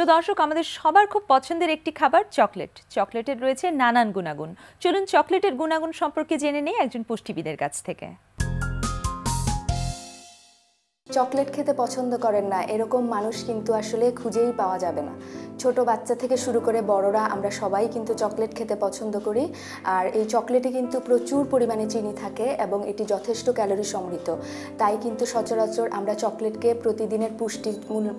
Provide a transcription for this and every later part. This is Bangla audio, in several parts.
প্রিয় দর্শক, আমাদের সবার খুব পছন্দের একটি খাবার চকলেট। চকলেটের রয়েছে নানান গুণাগুণ। চলুন চকলেটের গুণাগুণ সম্পর্কে জেনে নেই একজন পুষ্টিবিদের কাছ থেকে। চকলেট খেতে পছন্দ করেন না এরকম মানুষ কিন্তু আসলে খুঁজেই পাওয়া যাবে না। ছোট বাচ্চা থেকে শুরু করে বড়রা আমরা সবাই কিন্তু চকলেট খেতে পছন্দ করি। আর এই চকলেটে কিন্তু প্রচুর পরিমাণে চিনি থাকে এবং এটি যথেষ্ট ক্যালোরি সমৃদ্ধ। তাই কিন্তু সচরাচর আমরা চকলেটকে প্রতিদিনের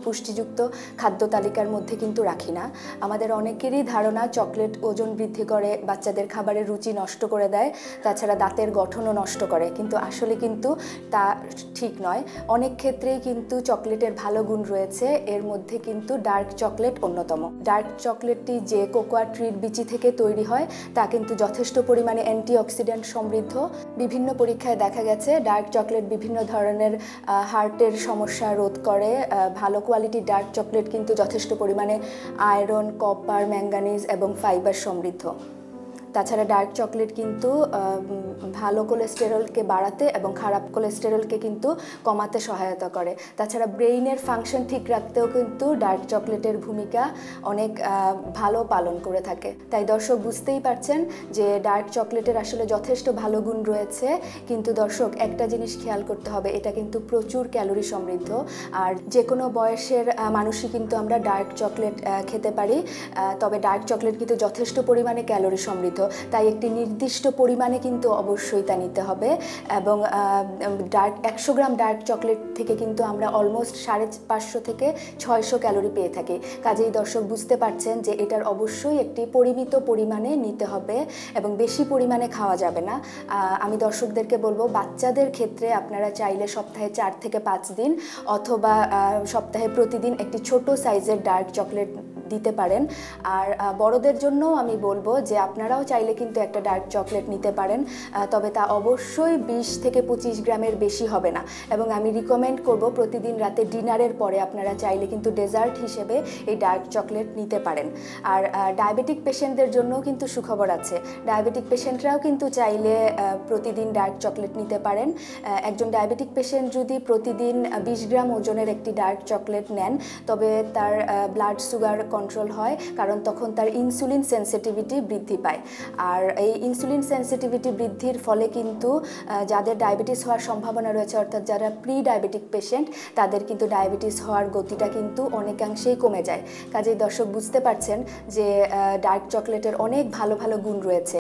পুষ্টিযুক্ত খাদ্য তালিকার মধ্যে কিন্তু রাখি না। আমাদের অনেকেরই ধারণা চকলেট ওজন বৃদ্ধি করে, বাচ্চাদের খাবারের রুচি নষ্ট করে দেয়, তাছাড়া দাঁতের গঠনও নষ্ট করে, কিন্তু আসলে কিন্তু তা ঠিক নয়। অনেক ক্ষেত্রেই কিন্তু চকলেটের ভালো গুণ রয়েছে। এর মধ্যে কিন্তু ডার্ক চকলেট অন্যতম। ডার্ক চকলেটটি যে কোকোয়া ট্রির বিচি থেকে তৈরি হয় তা কিন্তু যথেষ্ট পরিমাণে অ্যান্টিঅক্সিডেন্ট সমৃদ্ধ। বিভিন্ন পরীক্ষায় দেখা গেছে ডার্ক চকলেট বিভিন্ন ধরনের হার্টের সমস্যা রোধ করে। ভালো কোয়ালিটির ডার্ক চকলেট কিন্তু যথেষ্ট পরিমাণে আয়রন, কপার, ম্যাঙ্গানিজ এবং ফাইবার সমৃদ্ধ। তাছাড়া ডার্ক চকলেট কিন্তু ভালো কোলেস্টেরলকে বাড়াতে এবং খারাপ কোলেস্টেরলকে কিন্তু কমাতে সহায়তা করে। তাছাড়া ব্রেইনের ফাংশন ঠিক রাখতেও কিন্তু ডার্ক চকলেটের ভূমিকা অনেক ভালো পালন করে থাকে। তাই দর্শক বুঝতেই পারছেন যে ডার্ক চকলেটের আসলে যথেষ্ট ভালো গুণ রয়েছে। কিন্তু দর্শক একটা জিনিস খেয়াল করতে হবে, এটা কিন্তু প্রচুর ক্যালোরি সমৃদ্ধ। আর যে কোনো বয়সের মানুষই কিন্তু আমরা ডার্ক চকলেট খেতে পারি, তবে ডার্ক চকলেট কিন্তু যথেষ্ট পরিমাণে ক্যালোরি সমৃদ্ধ। তাই একটি নির্দিষ্ট পরিমাণে কিন্তু অবশ্যই তা নিতে হবে। এবং 100 গ্রাম ডার্ক চকলেট থেকে কিন্তু আমরা অলমোস্ট 550 থেকে 600 ক্যালোরি পেয়ে থাকি। কাজেই দর্শক বুঝতে পারছেন যে এটার অবশ্যই একটি পরিমিত পরিমাণে নিতে হবে এবং বেশি পরিমাণে খাওয়া যাবে না। আমি দর্শকদেরকে বলবো, বাচ্চাদের ক্ষেত্রে আপনারা চাইলে সপ্তাহে 4 থেকে 5 দিন অথবা সপ্তাহে প্রতিদিন একটি ছোট সাইজের ডার্ক চকলেট দিতে পারেন। আর বড়দের জন্য আমি বলবো যে আপনারাও চাইলে কিন্তু একটা ডার্ক চকলেট নিতে পারেন, তবে তা অবশ্যই 20 থেকে 25 গ্রামের বেশি হবে না। এবং আমি রিকমেন্ড করব প্রতিদিন রাতে ডিনারের পরে আপনারা চাইলে কিন্তু ডেজার্ট হিসেবে এই ডার্ক চকলেট নিতে পারেন। আর ডায়াবেটিক পেশেন্টদের জন্যও কিন্তু সুখবর আছে। ডায়াবেটিক পেশেন্টরাও কিন্তু চাইলে প্রতিদিন ডার্ক চকলেট নিতে পারেন। একজন ডায়াবেটিক পেশেন্ট যদি প্রতিদিন 20 গ্রাম ওজনের একটি ডার্ক চকলেট নেন, তবে তার ব্লাড সুগার কন্ট্রোল হয়, কারণ তখন তার ইনসুলিন সেন্সিটিভিটি বৃদ্ধি পায়। আর এই ইনসুলিন সেন্সিটিভিটি বৃদ্ধির ফলে কিন্তু যাদের ডায়াবেটিস হওয়ার সম্ভাবনা রয়েছে, অর্থাৎ যারা প্রি ডায়াবেটিক পেশেন্ট, তাদের কিন্তু ডায়াবেটিস হওয়ার গতিটা কিন্তু অনেকাংশেই কমে যায়। কাজেই দর্শক বুঝতে পারছেন যে ডার্ক চকলেটের অনেক ভালো ভালো গুণ রয়েছে।